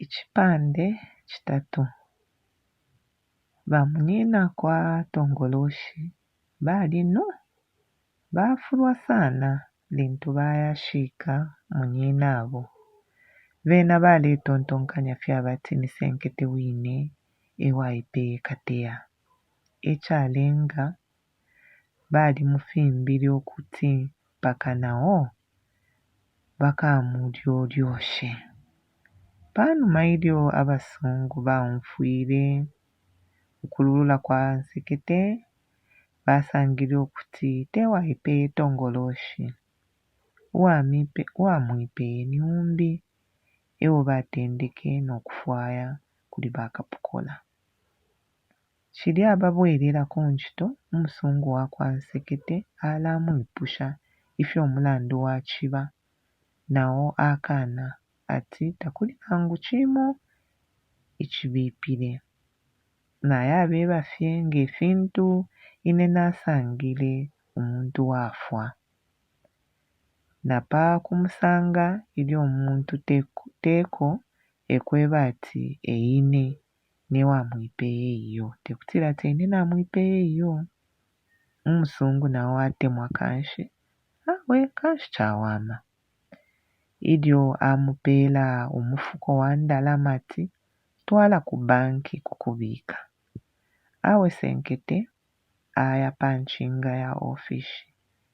Ekipande kitatu bamunina kwa tongoloshi bali no bafurwa sana lintu bayashika munyina abo bena baletontonkanya fya bati ni senkete wine ewaipe kateya echalenga bali mufimbiri okuti paka nao bakamulyolyoshe panu mailyo abasungu baunfwire ukulula kwa nsekete basangire okuti tewaipe tongoloshi wamwipe niumbi ewo batendeke n'okufwaya kuli bakapukola shili ababwerera kunjito umusungu wa kwa nsekete alamwipusha ifyo omulandu wachiba nawo akana ati takuli hangu chimo ichibipire naye abebafye ng'efintu ine nasangile omuntu wafwa napa kumusanga ili omuntu teko ekweba ati eine newamwipeye iyo tekutira tene namwipeye iyo umusungu nawo atemwa kanshi awe kanshi chawama ilyo amupela umufuko wa ndalama ati twala ku banki kukubika awe senkete aya panchinga ya ofishi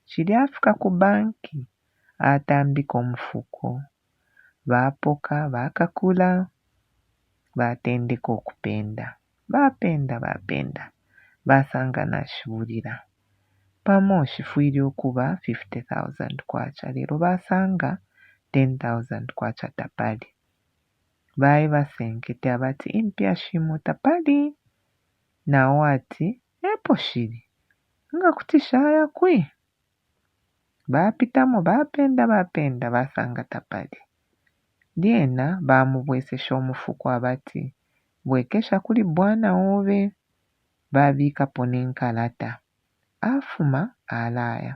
chili afika ku banki atambika omufuko bapoka bakakula batendeka okupenda bapenda basanga nashibulira pamo shifwire okuba 50,000 kwacha lero basanga 10,000 kwacha tapali bayi basenkete abati impya shimo tapali nawo ati epo shili nga kutishaya kwi bapitamo bapenda basanga tapali lyena bamubwesesha omufuko abati bwekesha kuli bwana obe babikapo n'enkalata afuma alaya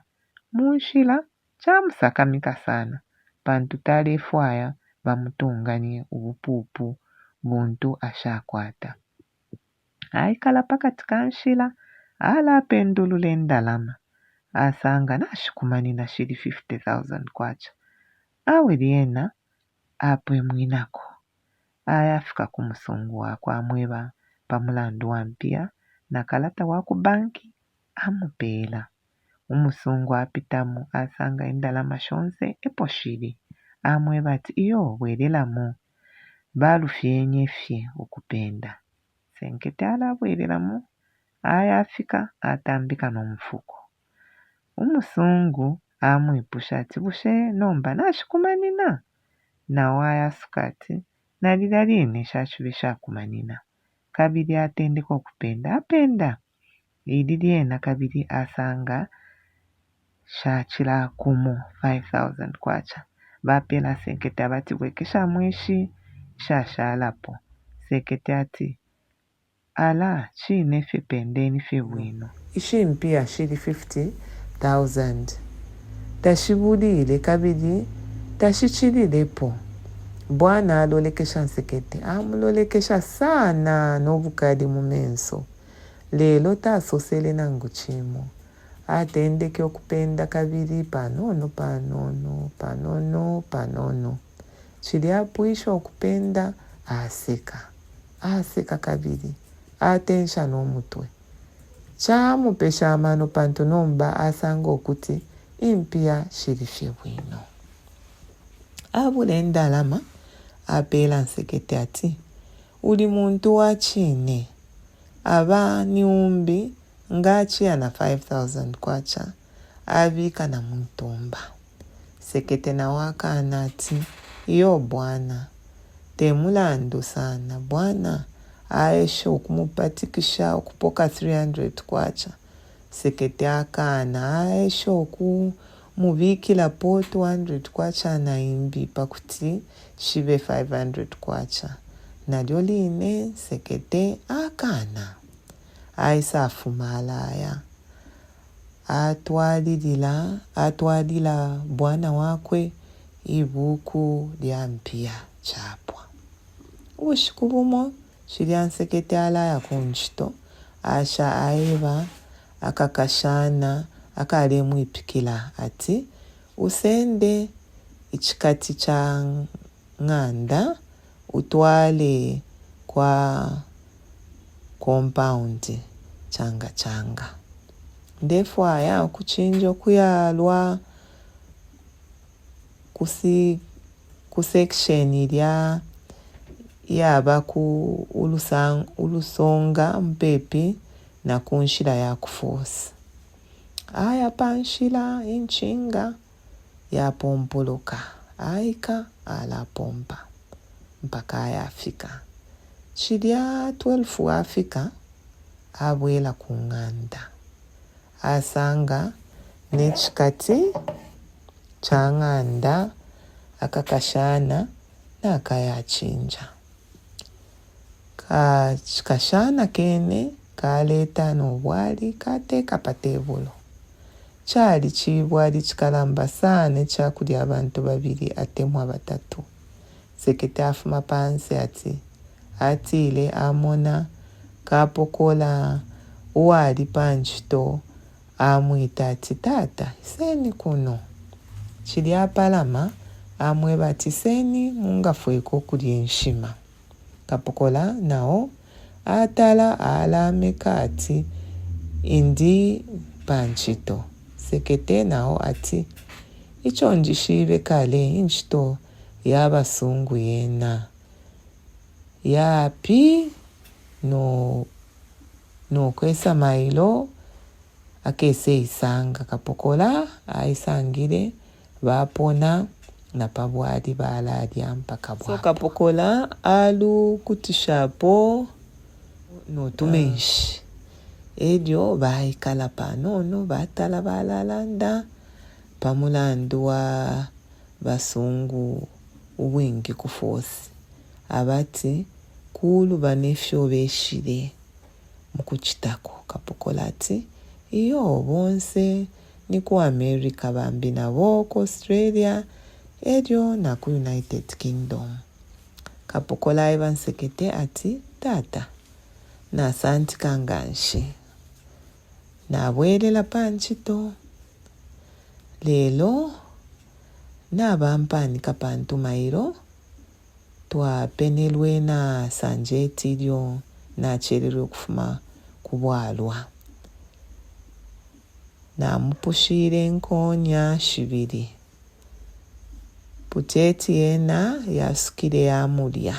munshila chamusakamika sana pantu talefwaya bamutunganie ubupupu buntu ashakwata aikala pakati kanshila ala pendulula endalama asanga nashikumanina shili 50,000 kwacha awe lyena apwe mwinako ayafika kumusungu wako amweba pamulandu wampia na kalata waku banki amupela umusungu apitamu asanga endalama shonse epo shili amweba ati iyo bwerelamu balufyenyefye okupenda senkete alabwerelamu ayafika atambika n'omufuko umusungu amwipusha ati bushe nomba nashikumanina nawo ayasuka ati nalila lyene shashibe shakumanina kabili atendeka okupenda apenda ili lyena kabili asanga shachila kumu 5,000 kwacha bapela senkete abati bwekesha mweshi shashalapo sekete ati ala chinefe pendeni fe bwino ishimpia shili 50,000 tashibulile kabili tashichililepo bwana alolekesha nsekete amulolekesha sana n'obukali mumenso lelo tasosele nangu chimo atendeke okupenda kabili panono chili apwisha okupenda aseka kabili atensha n'omutwe chamupesha amano pantu nomba asanga okuti impia shilifye bwino abula endalama apela nsekete ati uli muntu wachine aba niumbi ngachiya na 5,000 kwacha abika na muntumba sekete na wakana ati iyo bwana temulandu sana bwana aesha okumupatikisha okupoka 300 kwacha sekete akana aesha okumubikila po 200 kwacha na imbi pakuti shibe 500 kwacha nalyo line sekete akana aisa afuma alaya atwalila bwana wakwe ibuku lya mpia chapwa ubushiku bumo shilya nsekete alaya kunjito asha aiva akakashana akalemu ipikila ati usende ichikati cha ng'anda utwale kwa compound changa ndefu aya kuchinjo kuyalwa ku section ilya yaba ku ulusonga mpepi na kunshila ya kufosi aya panshila inchinga ya pompoloka aika ala pompa mpaka ayafika chilya 12 afika abwela kung'anda asanga nechikati cha ng'anda akakashana nakayachinja kashana kene kaleta nobwali kateka patebulo chali chibwali chikalamba sana chakulya abantu babiri atemwa batatu sekete afuma pansi atile amona kapokola uwali panchito amwita ati tata iseni kuno chili apalama amwe bati seni mungafweko kulya enshima kapokola nao atala alameka ati indi panchito sekete nao ati icho njishibe kale inchito yabasungu yena yapi no kwesa mailo akese isanga kapokola aisangire bapona na pabwadi baladya mpaka bwa so kapokola alu kutishapo no tumenshi edyo baikala panono batala balalanda pamulandu wa basungu uwingi kufosi abati kulu banefyo beshile mukuchitako kapokola ati iyo bonse ni ku America bambi nabo ku Australia edyo na ku United Kingdom kapokola ibansekete ati tata na santi kanganshi nabwelela panchito lelo nabampani kapantu mairo twapenelwe na sanje tilyo nachererwe kufuma kubwalwa namupushire nkonya shibiri puteti yena yasukire yamulya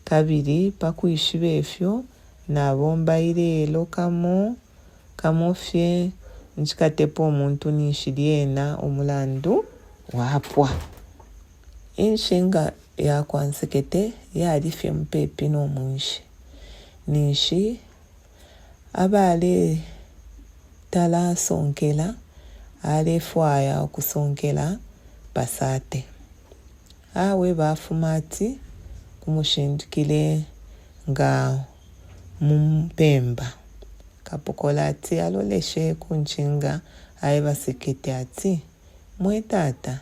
kabiri pakuishibe efyo nabomba irelo kamufye nchikatepo omuntu nishiriena omulandu wapwa inshinga yakwansekete yalifye mpepi n'omwishi nishi abale tala sonkela alefwaya okusonkela pasate awe bafumati kumushindikile nga mumpemba kapokola ati aloleshe kunchinga aye basekete ati mwe tata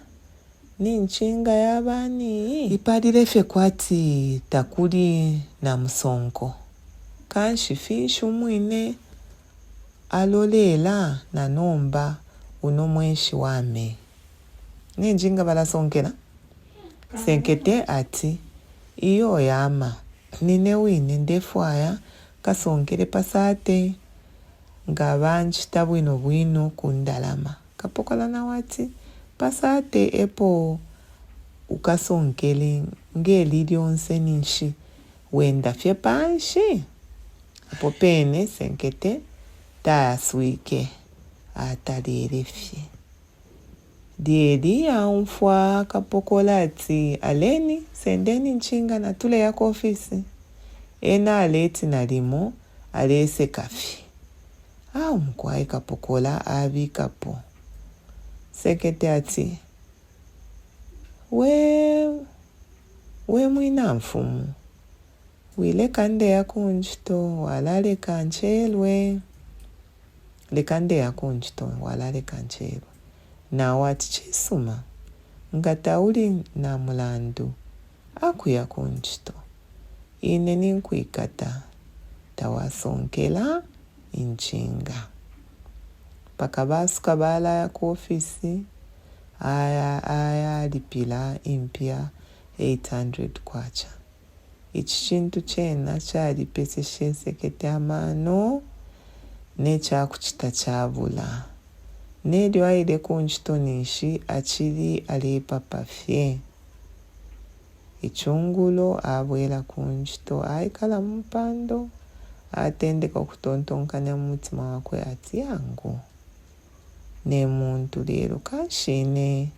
ni nchinga yabani ipadile fye kwati takuli na musonko kanshi fishu mwine alolela na nomba uno mwenshi wame ni njinga bala sonkela senkete ati iyo yama nine wine ndefwaya kasonkele pasate nga banji tabwino bwino kundalama kapokola na wati pasate epo ukasonkele ngeli lyonse ninshi wenda fye panshi apo pene senkete taswike atalere fye diedi ya umfwa kapokola ati aleni sendeni nchinga na tule yako ofisi ena aleti na limo alese kafi mkwai kapokola abikapo sekete ati we mwina mfumu wile kande ya kunjito wala lekanchelwe lekande ya kunjito wala lekanchelwe na wati chisuma ngatauli na mulandu akuya kunchito ine ninkuikata tawasonkela inchinga paka basuka balaya ku ofisi aya alipila impya 800 kwacha. Ichi chintu chena chalipeseshe sekete amano nechakuchita chabula nelyo aile kunchito nishi achili alipa pafye ichungulo abwela kunchito aikala mpando atendeka kutontonkanya mutima wakwe ati yangu ne muntu lero kashine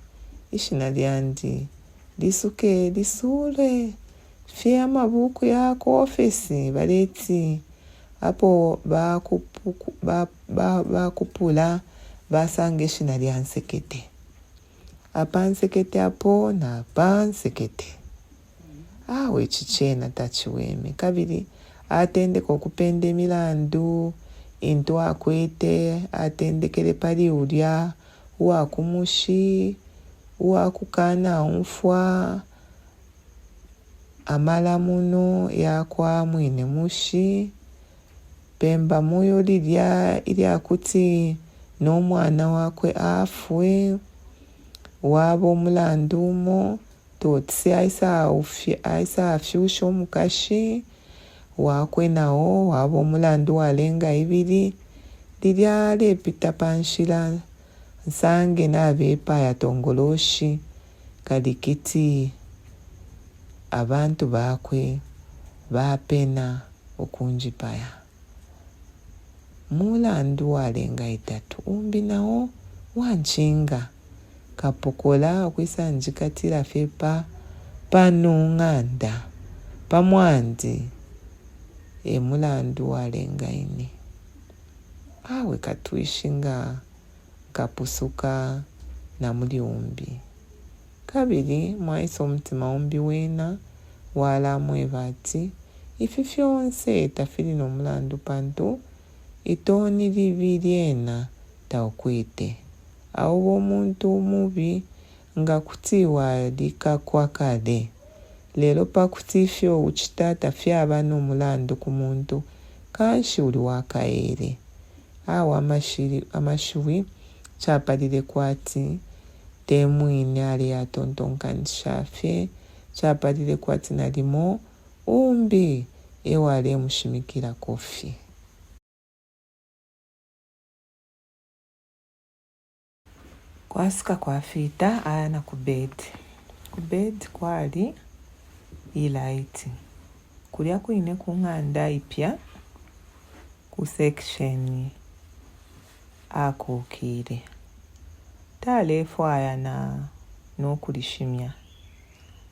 ishina lyandi lisuke lisule fye amabuku yako ofisi baleti apo bakupula basanga ishina lyansekete apansekete apo na pansekete awe chichena tachiweme kabili atendeka okupenda emilandu into akwete atendekele pali ulya uwakumushi uwakukana umfwa amala muno yakwa mwine mushi pemba moyo lilya ilyakuti n'omwana wakwe afwe waba omulandumo totsi aisa afyusha omukashi wakwe nawo waba omulandu walenga ibili lilya lepita panshila nsange nabepa yatongoloshi kalikiti abantu bakwe bapena okunjipaya mulandu walenga itatu umbi nawo wanchinga kapokola okwisanjikatila fepa panung'anda pamwandi mulandu walenga ine awe katwishinga kapusuka na muli umbi kabili mwaisa omutima umbi wena wala mwebati ifi fyonse tafili n'omulandu pantu itoni libili ena taukwite awo omuntu mubi nga kutiwa likakwa kale lero pakutifyo uchitata fyaba n'omulandu ku muntu kanshi uli wakaere awo amashuwi chapalile kwati temwine ali yatontonkanisha fye chapalile kwati nalimo umbi ewale mushimikila kofi kwasika kwafita ayana kubedi kwali ilaiti kulya kuine kung'anda ipya ku section akukire talefu ayana nokulishimya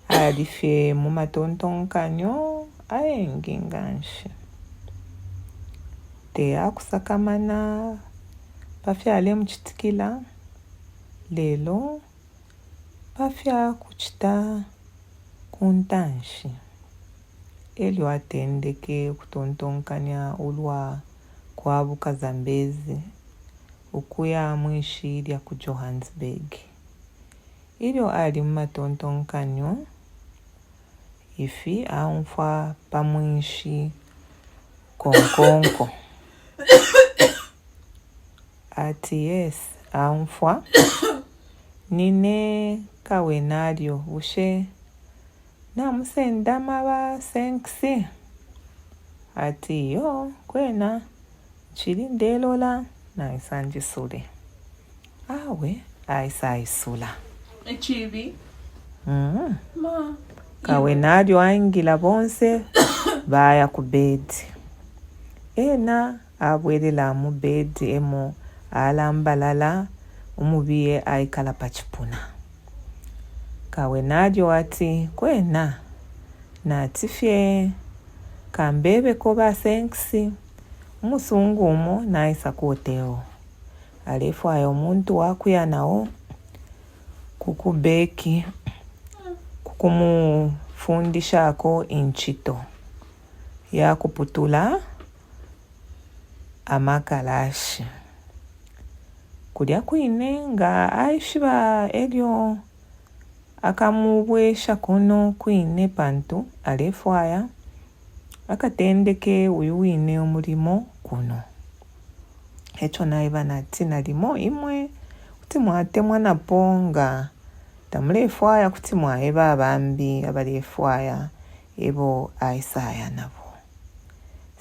alifye mumatontonkanyo ayenginganshi te akusakamana pafyale muchitikila lelo pafya kuchita kuntanshi elyo atendeke kutontonkanya ulwa kwabuka Zambezi ukuya mwishi lya ku Johannesburg ilyo ali mumatontonkanyo ifi aumfwa pamwishi konkonko ati yes aumfwa nine kawenalyo ushe namusendama ba senksi ati yo kwena chilindelola naisanjisule awe aisaisula echibi ma kawenalyo aingila bonse baya ku bedi ena abwelela mu bedi emo alambalala umubiye aikala pachipuna kawenalyo ati kwena natifye kambebe ko basenksi umusungu umo naisa koteo alefu ayo omuntu wakuya nawo kukubeki kukumufundishako inchito yakuputula amakalashi kulya kuine nga aishiba elyo akamubwesha kuno kwine pantu alefwaya akatendeke uyu wine omulimo kuno. Echo naiba nati nalimo imwe kuti mwatemwa napo nga tamulefwaya kuti mwaeba abambi abalefwaya ebo aisaya nabo.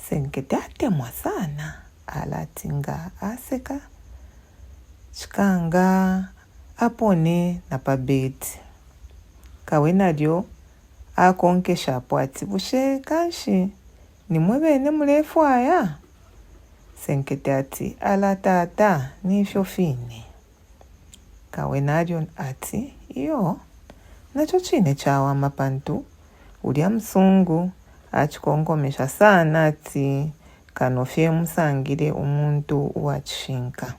Senkete atemwa sana alatinga aseka chikanga apone na pabeti. Kawe nadyo akonkesha apo ati bushe kanshi nimwe bene mulefwaya. Senkete ati ala tata nifyo fine. Kawe nadyo ati iyo nacho chine chawa mapantu ulia msungu achikongomesha sana ati kanofye musangire umuntu wachishinka.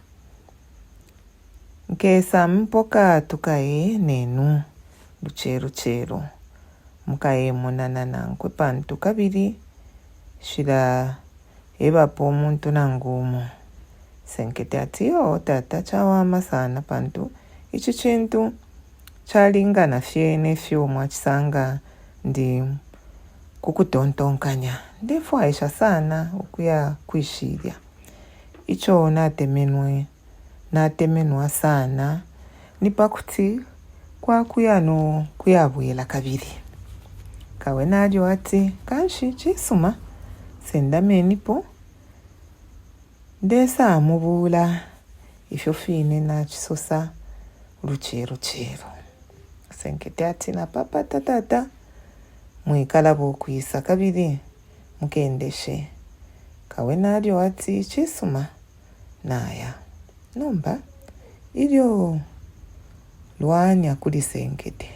Nkesa mpoka tukaye nenu lucheru mukaye munana nankwe pantu kabiri shira ebapo omuntu nangumu. Senkete ati yo tata chawama sana pantu ichi chintu chalingana fye nefyo mwachisanga ndi kukutontonkanya ndefwaisha sana ukuya kwishirya. Icho natemenwa sana nipakuti kwa kuyano kuyabwela kabiri. Kawe nadyo ati kanshi chisuma sendamenipo ndesa mubula ifyo fine na chisosa lucheru. Senkete ati na papa tatata mwikala bokwisa kabiri mukendeshe. Kawe nadyo ati chisuma naya nomba ilyo luanya kuli senkete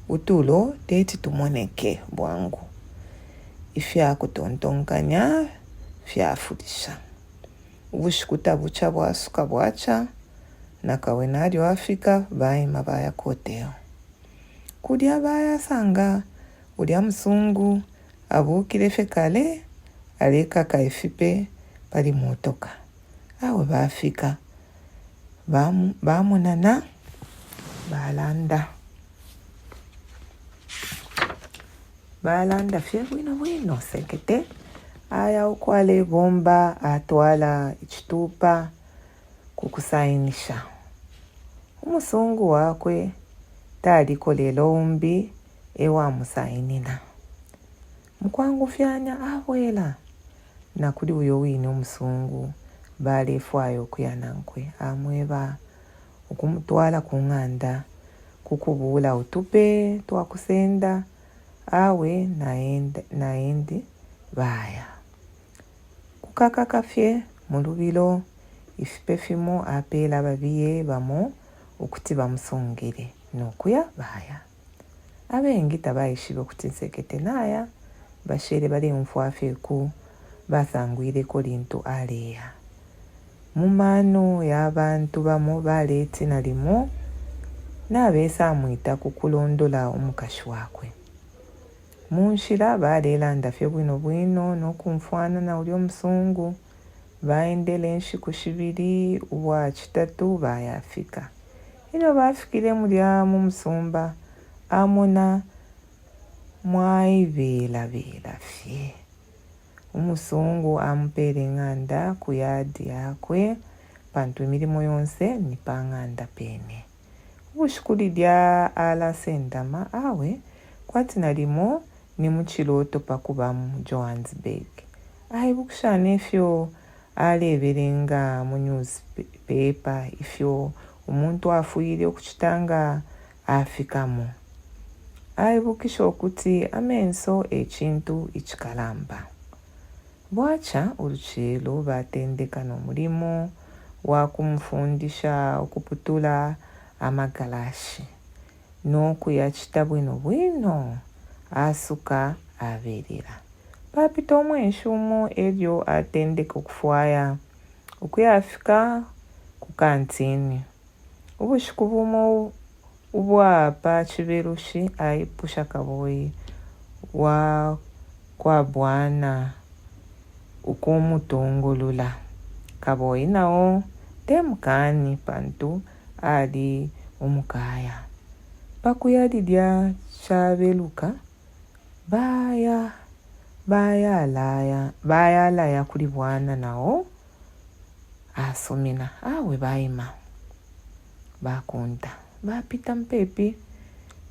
utulo teti tumoneke bwangu ifya kutontonkanya fyafulisha ubushikuta bucha bwasuka bwacha na kawe nadyo afika baima baya koteo kudia baya sanga ulia msungu abukile fekale aleka kaifipe pali motoka awe bafika bamunana balanda fye bwino. Senkete aya ukwale gomba atwala ichitupa kukusainisha. Umusungu wakwe taliko ombi ewa musainina. Mkwangu fyanya awela na kudi uyo wini umusungu balefwayo kuyanankwe amweba ukumutwala kunganda kukubula utupe twakusenda awe naendi baya kukakakafye mulubilo ifipe fimo apela babiye bamo ukuti bamusongere nokuya baya abengi tabayishibe kuti nsekete naya bashere bali mfwafeku basangwire ko lintu aleya mumano y'abantu bamo baleti nalimo nabesa amwita kukulondola omukashi wakwe munshira balelanda fye bwino nokumfwana na uli omusungu baendele enshiku shibiri uwa chitatu bayafika. Ino bafikire mulyamu musumba amona mwaibela fye. Umusungu amupere nganda kuyadi yakwe pantu emilimo yonse nipa nganda pene. Ubushikuli dya ala sendama awe kwati nalimo ni muchiloto pakuba mu Johannesburg. Bukushana ifyo aleberenga mu newspaper ifyo umuntu afuire okuchitanga afikamo. Bukisha okuti amenso echintu ichikalamba. Bwacha uruchelo batendeka n'omulimo wakumufundisha okuputula amagalashi n'okuyachita bwino asuka aberera. Papita omwenshumo elyo atendeka okufwaya okuyafika ku kantini. Ubushiku bumo ubwapa chiberushi aipusha kaboyi wa kwa bwana ukomutongolula. Kaboyi nao temukani pantu ali umukaya. pakuyalilya chabeluka bayalaya kuli bwana nao asomina awe bayima bakunta bapita mpepi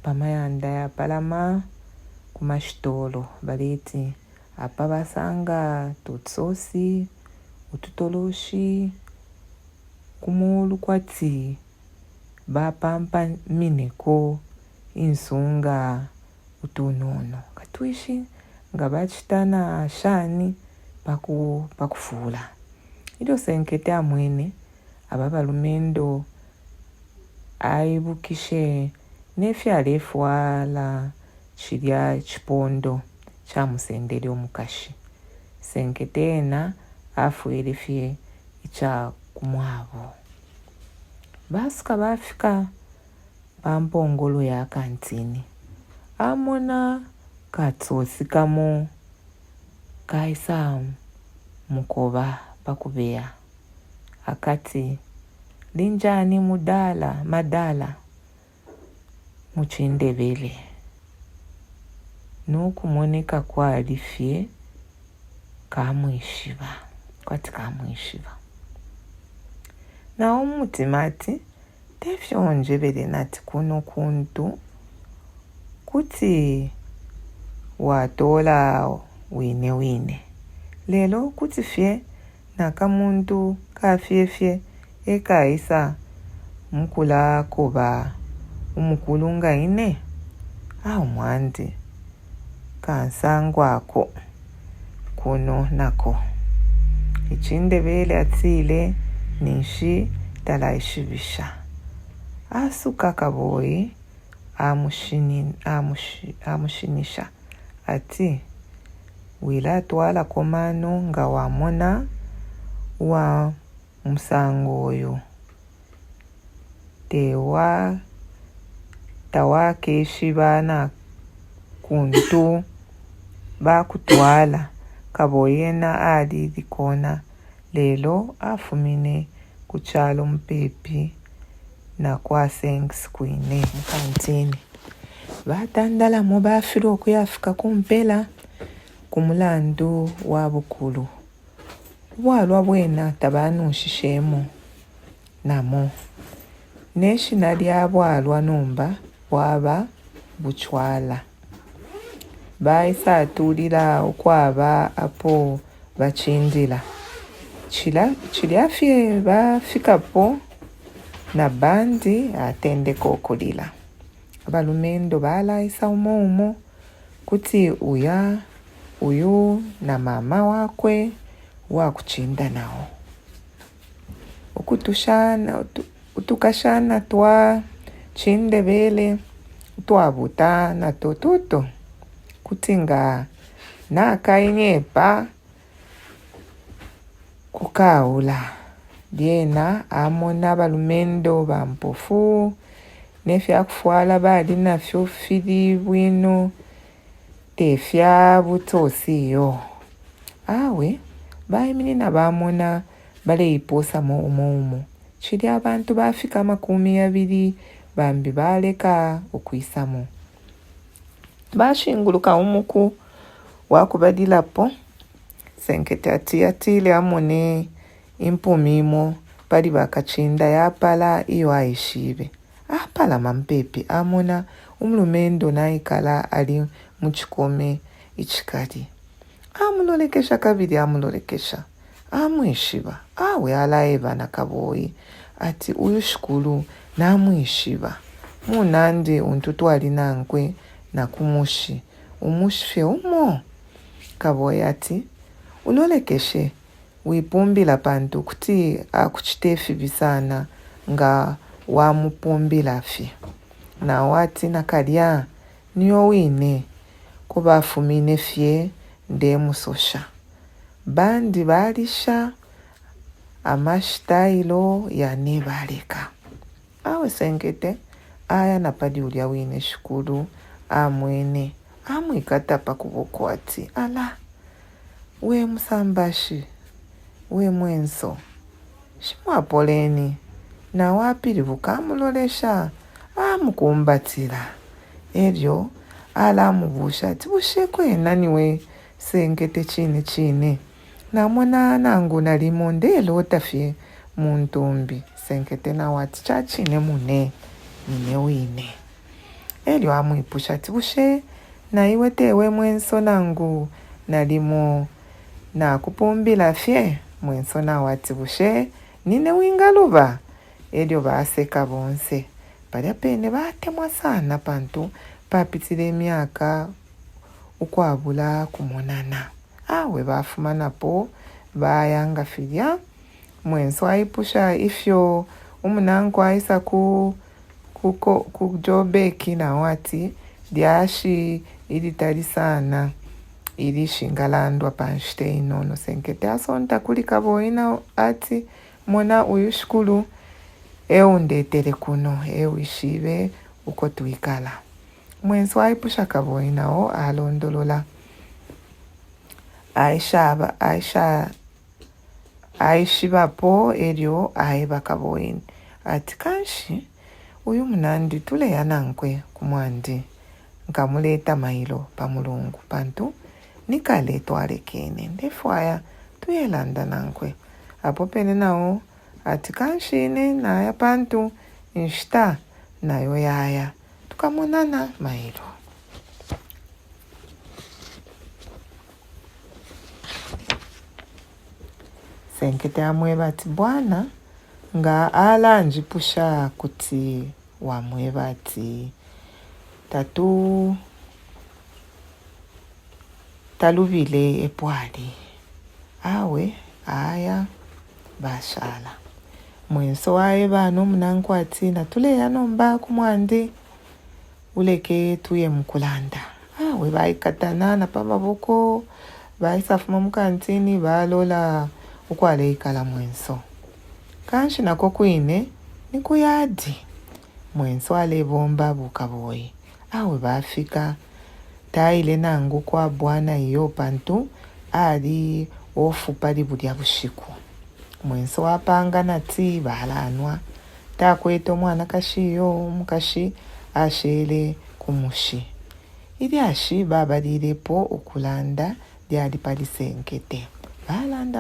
pamayanda ya palama kumashitolo baleti apa basanga tutsosi ututoloshi kumulu kwati bapampa mineko insunga utunono katwishi nga bachitana shani pakufula ilo senkete amwene ababalumendo aibukishe nefyala efwala chilya chipondo chamusendele omukashi senkete ena afuelefye icha kumwabo basuka bafika pampongolo ya kantini amona katsosi kamo kaisa mukoba pakubeya akati linjani madala muchindebele nukumoneka kwa alifye kamwishiva kwati kamwishiva nao mutimati tefyonjebele nati kuno kuntu kuti watola wine lelo kuti fye nakamuntu kafyefye ekaisa mukula koba umukulunga ine au mwandi kansangwako kuno nako ichindebele atsile nishi talaishibisha asuka kaboyi amushinisha ati wila twala komano nga wamona wa musango oyo tawakeshi bana kuntu bakutwala kaboyena alilikona lelo afumine kuchalo mpepi na kwasengisi kwine mukantini batandalamo bafira okuyafika kumpela kumulandu wa bukulu bwalwa bwena tabanushishemo namo neshina lya bwalwa numba bwaba buchwala baisa atulila okwaba apo bachindila chilyafye bafikapo na bandi atendeko okulila abalumendo balaisa umo kuti uyu na mama wakwe wakuchinda nao utukashana twa chindebele twabuta na tototo kuti nga nakainiepa kukaula byena amona balumendo bampofu nefyakufwala bali nafyo fili bwino tefya butsosiyo awe bayiminina bamona baleiposa umo chili abantu bafika 20 bambi baleka okwisamo bashinguluka umuku wakubadilapo senkete atile amone impumimo pali bakachinda yapala iyo aishibe apala mampepi amona umlumendo naikala ali muchikome ichikali amulolekesha kabili amulolekesha amwishiba awe alaeva na kaboyi ati uyu shikulu namwishiba munandi untutu alinankwe na kumushi umushifye umo kaboyi ati ulolekeshe wipumbila pantu kuti akuchitefi bisana nga wamupumbila fye na wati nakalya niyo wine kuba fumine fye nde musosha bandi balisha amashitailo yane baleka awe senkete aya napadi ulya wine shikulu amwene amwikatapa kuboko ati ala we musambashi we mwenso shimwapoleni na wapili bukamulolesha bamukumbatira eryo alamubusha ati bushe kwena niwe senkete chine namona nangu nali mondelo otafye muntumbi senkete nawe ati chachine mune wine eryo amwipusha ati bushe naiwe tewe mwenso nangu nalimo nakupumbila fye mwenso nawe ati bushe nine wingaluba eryo baseka bonse balya pene batemwa sana pantu papitira emyaka ukwabula kumonana awe bafumanapo bayanga filya mwenso aipusha ifyo umunangu aisa kujobeki na wati lyashi ilitali sana ili shingalandwa panshite inono senkete asonta kulika boina ati mona uyu shikulu eundetere kuno ewishibe uko tuikala mwenso aipusha kaboinao alondolola aishibapo eryo aiba kaboini ati kanshi uyu munandi tuleya nankwe kumwandi nkamuleta mailo pamulungu pantu nikale twalekene ndefwaya tuyelanda nankwe apo pene nao ati kanshine naya pantu nshita nayo yaya tukamonana mailo senkete amweba ati bwana nga alanjipusha kuti wamweba ati talubile epwali awe aya bashala mwenso wae bano munangu ati natuleya nomba kumwandi uleke tuye mkulanda awe baikatana na pamaboko baisafuma mukantini balola ukwale ikala mwenso kanshi nako kwine nikuyadi mwenso alebomba bukaboyi awe bafika taile nangu kwa bwana iyo pantu ali ofupa libulya bushiku mwenso wapanga nati balanwa takweta omwana kashiyo omukashi ashele kumushi ili ashi babalilepo okulanda lyali pali senkete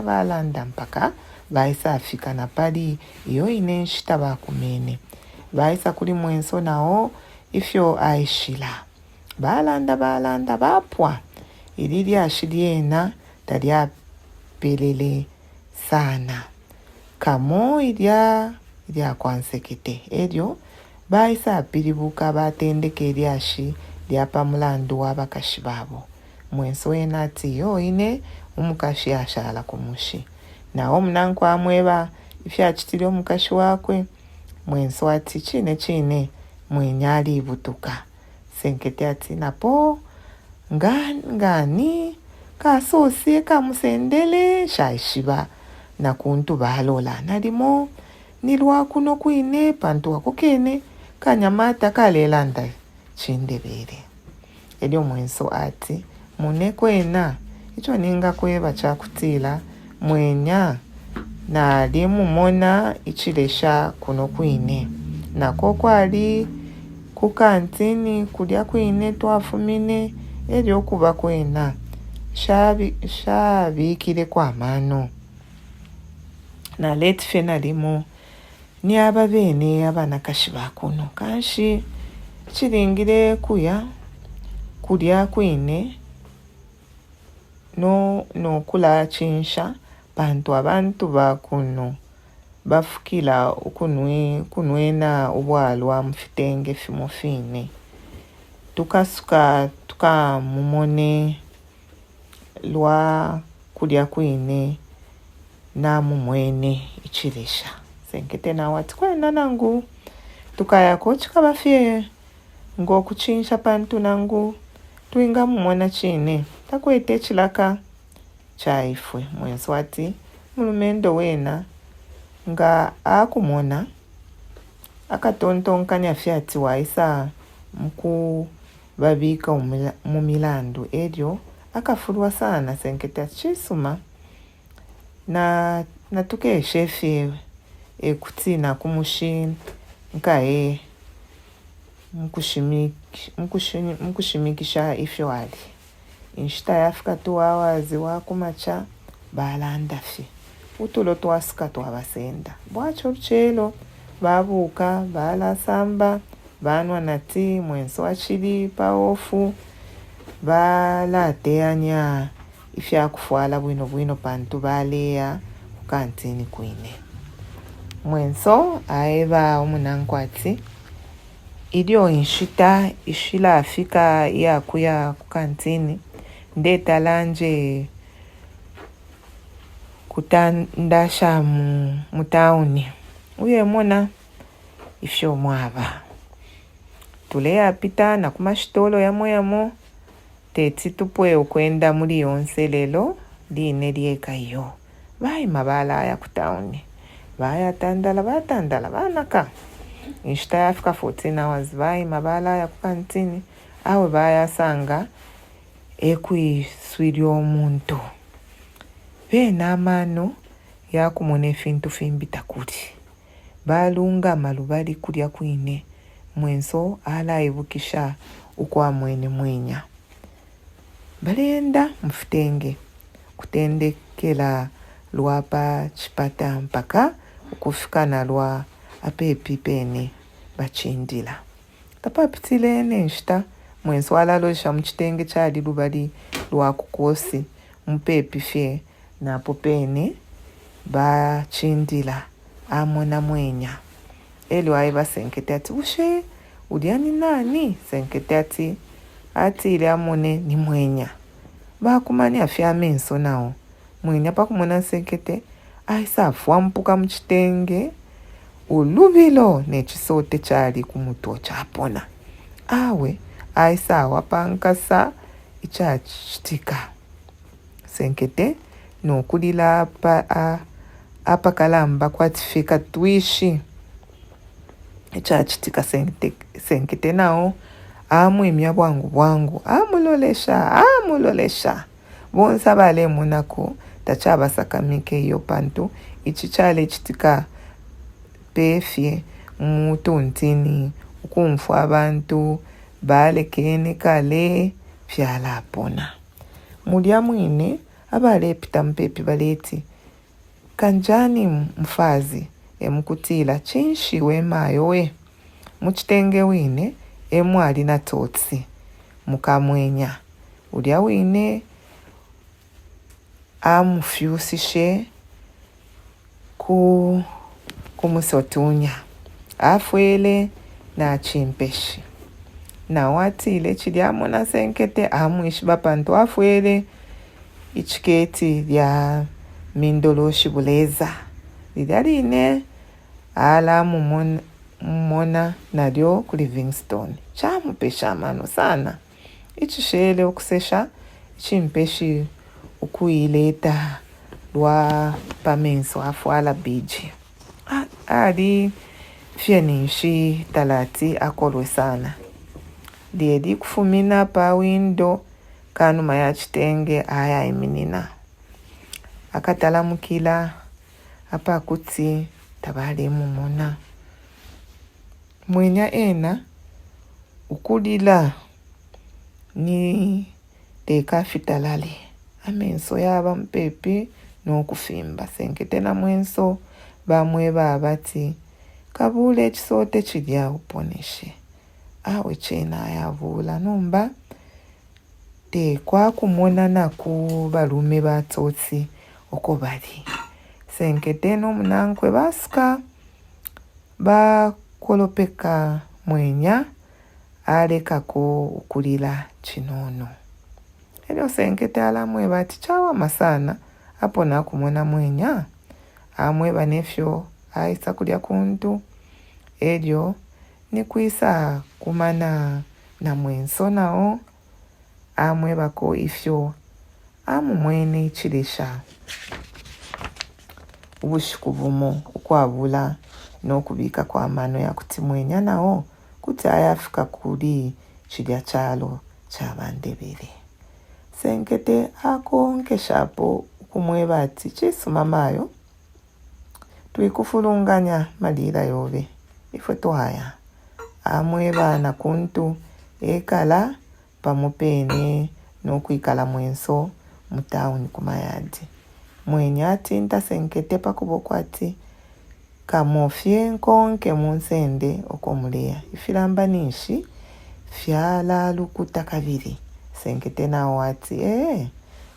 balanda mpaka baisa afika na pali iyo ine nshita bakumene baisa kuli mwenso nao ifyo aishila balanda bapwa ili lyashi lyena talyapelele sana kamo ilya kwansekete eryo baisa apilibuka batendeke lyashi lyapa mulandu wa bakashi babo mwenso ena ati yo ine omukashi ashala kumushi nawo munanku amweba ifyachitile omukashi wakwe mwenso ati chine mwenyali ibutuka senkete ati napo ngani kasosie kamusendele shaishiba na kuntu balola nalimo nilwa kuno kwine pantu wako kene kanyamata kalelanda chindebere elyo mwenso ati mune kwena icho ninga kweba chakutila mwenya na limumona ichilesha kuno kwine nako kwali kukantini kulya kwine twafumine elyo kuba kwena shabikile kwa mano na letfe nalimo ni aba bene abanakashi bakuno kanshi chilingile kulya kwine no kula chinsha pantu abantu bakuno bafukila kunwena ubwalwa mfitenge fimofine tukasuka tukamumone lwa kulya kwine na mumwene ichilesha senkete nawe ati kwena nangu tukayako chikabafye ngo kuchinsha pantu nangu tuinga mumona chine takwete chilaka chaifwe mwenso ati mulumendo wena nga akumona akatontonkanya fyati waisa mku babika mumilandu eryo akafurwa sana senkete chisuma na tukeshe fyewe ekutina kumushi nkae mkushimikisha ifyo ali inshita yafika 2 hours wakumacha balandafye utulo twasika twabasenda bwacho luchelo babuka balasamba banwa nati mwenso achili paofu balateanya ifyakufwala bwino pantu baleya kukantini kwine mwenso aeba omunankwati ilio inshita ishila afika yakuya kukantini ndeta lanje kutandasha mutauni uye mona ifyo mwaba tuleya pita na kumashitolo yamo teti tupwe ukwenda muri yonse lelo line lieka iyo baima balaya kutauni batandala banaka inshita yafika 14 hours baima balaya kukantini awe bayasanga ekwiswirya omuntu benamano yakumona efintu fimbita kuli balunga malu bali kulya kwine mwenso alaibukisha ukwa mwene mwenya balenda mfutenge kutendekela lwapa chipata mpaka ukufika na lwa apepi pene bachindila tapapitile nenshita mwenso alalosha mchitenge chali lubali lwa kukosi mpepi fye napo pene bachindila amona mwenya eli waiba senkete ati ushe uliani nani senkete ati ili amone ni mwenya bakumani afya menso nao mwenya pakumona senkete aisafwa mpuka mchitenge ulubilo nechisote chali kumuto chapona awe aisawa pankasa ichachitika senkete nokulila apa kalamba kwatifika twishi ichachitika senkete nao amwimya bwangu amulolesha bonsa bale munako tachabasakamike iyo pantu ichichale chitika pefye mutontini ukumfu abantu balekene kale fyalapona mulya mwine abalepita mpepi baleti kanjani mfazi emukutila chinshi wemayo we muchitenge wine emwali na totsi mukamwenya ulya wine amufyusishe kumusotunya afwele na chimpeshi na watile chiliamo na senkete amwishi bapantu afwele ichiketi lya mindoloshi buleza lidaline ala mumona nalyo ku Livingstone chamupesha mano sana ichishele okusesha chimpeshi ukuileta lwa pamenso afwala biji ali fyeninshi talati akolwe sana liedi kufumina pa windo kanuma ya chitenge aya iminina akatalamukila apa kutsi tabale mumona mwenya ena ukulila ni teka fitalale amenso yaba mpepi n'okufimba senkete na mwenso bamwe babati kabule ekisote chilya uponeshe awe chena yavula numba tekwa kumona naku balume batsotsi oko bali senkete n'omunankwe basuka bakolopeka mwenya alekako ukulila chinono elyo senkete alamwe bati chawa masana apo nakumona mwenya amwe banefyo aisa kulya kuntu elyo nikwisa kumana na mwenso nao amwe bako ifyo amumwene ichilisha ubushiku bumo ukwabula n'okubika kwa mano ya kuti mwenya nao kuti ayafika kuli chilya chalo chabandebele senkete akonkeshapo kumweba ati chisumamayo twikufulunganya malira yobe ifwe twaya amwebana kuntu ekala pamupene n'okwikala mwenso mu tawuni kumayadi. Mwenya atinta senkete pakuboko ati kamofye nkonke munsende okomuleya ifilamba nishi fyalalukuta kabiri. Senkete nawo ati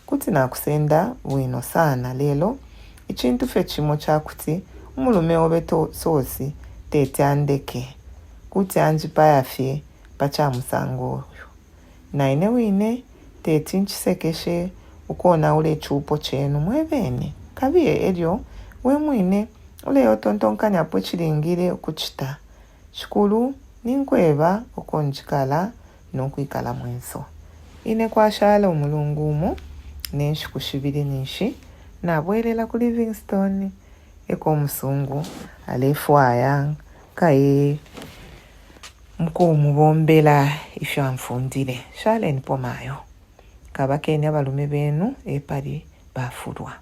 kuti nakusenda bwino sana lelo ichintu fe chimo chakuti umulume obeto sosi tete andeke kuti anjipa yafye pacha musango oyo. Naine wine tete nchisekeshe ukona ule chupo chenu mwebene kabiye elyo we mwine ule yotontonkanya po chilingire okuchita chikulu ninkweba okonjikala n'okwikala mwenso. Ine kwashala omulungumu nenshi kushibiri nishi nabwelela ku Livingstone eko musungu alefwaya kaye mukumubombela ifyo amfundile shale nipo mayo kabakeni abalume benu epali bafurwa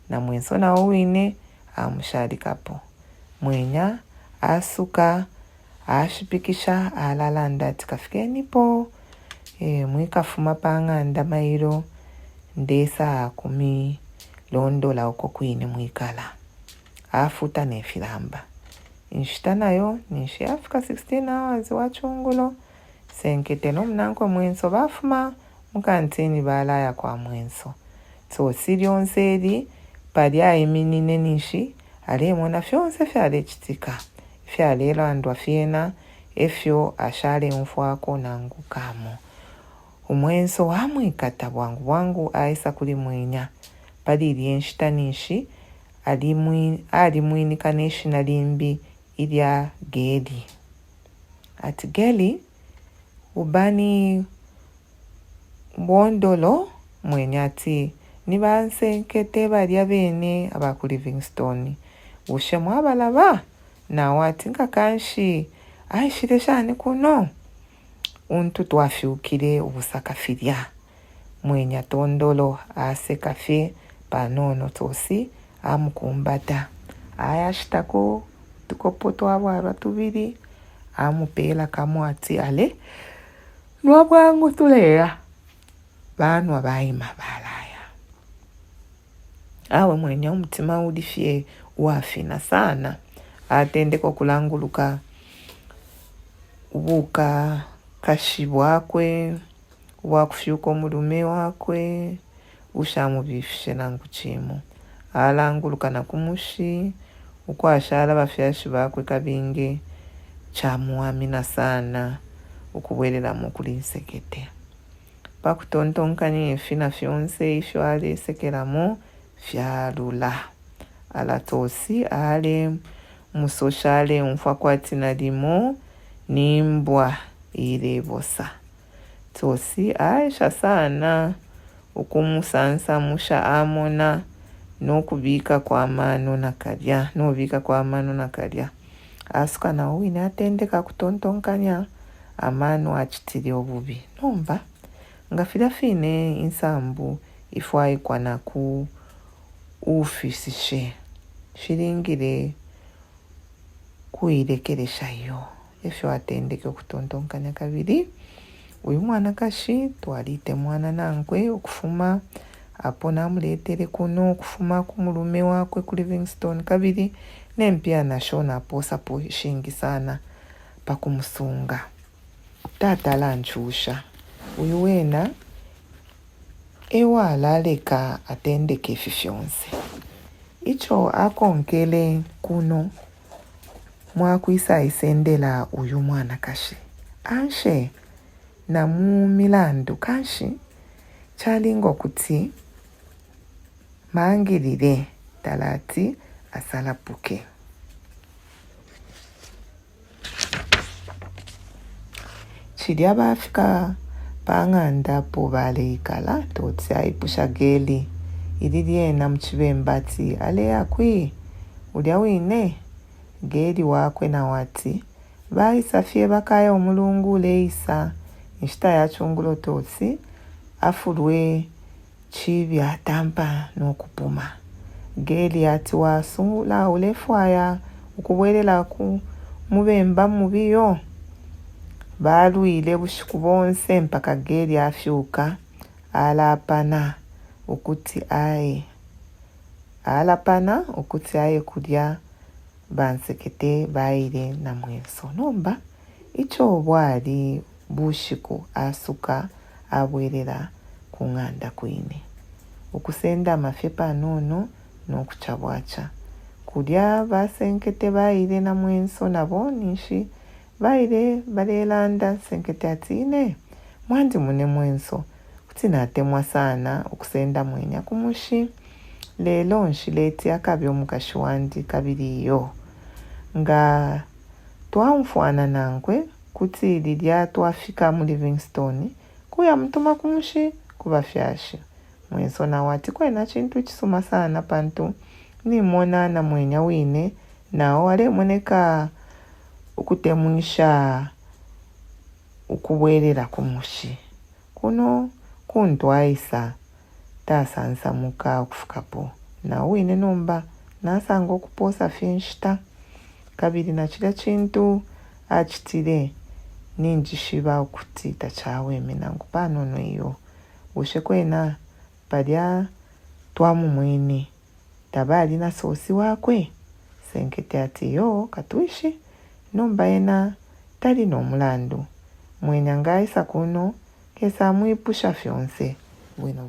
na mwenso nawo wine amushalikapo mwenya asuka ashipikisha alalanda tikafikenipo mwikafuma pang'anda mairo ndesa kumi londola uko kwine mwikala afuta nefilamba inshita nayo nishi afika 16 hours wachungulo senkete nomunanko mwenso bafuma mukantini balaya kwa mwenso so siryonseri pali ayiminine nishi alemona fyonse fyale chitika fyalelo andwa fyena efyo ashale mfwako nangukamo umwenso wamwikata bwangu bwangu aisa kuli mwenya pali ilyenshita nishi ali mwinika neshina limbi ilya geli ati geli ubani mbondolo mwenya ati nibansenkete balya bene abaku Livingstone ushemu abalaba nawe ati nkakanshi aishire shani kuno untu twafyukire ubusakafirya mwenya tondolo asekafye panono tosi amukumbata ayashitako tukopo twabwarwa tubiri amupela kamwati ale nwabwangu tuleya banu abayima balaya awe mwenya umutima udifye wafina sana atendeko kulanguluka ubuka kashi bwakwe wakufyuka omulume wakwe ushamubifishe nangu chimu alanguluka na kumushi ukwashala bafyashi bakwe kabinge chamuamina sana ukubwelela mukuli sekete pakutontonkanye efina fyonse ifyo ale sekelamo fyalula alatosi ale musoshale umfwa kwatina limo nimbwa ilebosa tosi aisha sana ukumusansa musha amona nokubika kwa mano nakalya nobika kwa mano nakalya asuka na wina atendeka kutontonkanya amano achitiri obubi nomba ngafira fine insambu ifwai kwa naku ufisishe shilingire kuirekeresha yo efyo atendeke kutontonkanya kabiri uyu mwana kashi twalite mwana nankwe okufuma apo namuletere kuno okufuma kumulume wakwe ku Livingstone kabiri nempya nashona apo sapo shingi sana pakumusunga tata lanchusha uyu wena ewala leka atendeke fifyonse icho akonkele kuno mwakwisa isendela uyu mwana kashi anshe na mu milandu kashi chalingo kuti mangirire talati asalapuke chilya bafika pang'anda po baleikala totsi aipusha geli ililyena muchibembati ale yakwi ulya wine geli wakwe na wati baisafye bakaya omulungu leisa nshita yachungulo totsi afulwe chibi atampa n'okupuma geli ati wasula ulefwaya ukubwelela ku mubemba mubiyo balwile bushiku bonse mpaka geri afyuka alapana okuti aye kulya bansekete baile na mwenso nomba icho bwali bushiku asuka abwerera kung'anda kwine okusenda amafepa nono n'okuchabwacha kulya basenkete baile na mwenso nabo nishi baile balelanda senkete atine mwandi mune mwenso kutinatemwa sana okusenda mwenya kumushi lelo nshileti akabyo mukashi wandi kabiriyo nga twamfwana nankwe kuti lilya twafika mu Livingstone kuya mutuma kumushi kuba fyashi mwenso na wati kwena chintu chisuma sana pantu nimona na mwenya wine nao wale moneka ukutemuisha ukubwerera kumushi kuno kuntwaisa tasansamuka okufukapo na wine nomba nasanga okuposa fyenshita kabiri na chila chintu achitire ninjishiba okuti tachaweme nangu panono iyo ushe kwena palya twamu mwene tabali na sosi wakwe senkete ati yo katuishi nomba yena tali n'omulandu mwenya ngaisa kuno kesa mwipusha fyonse bwino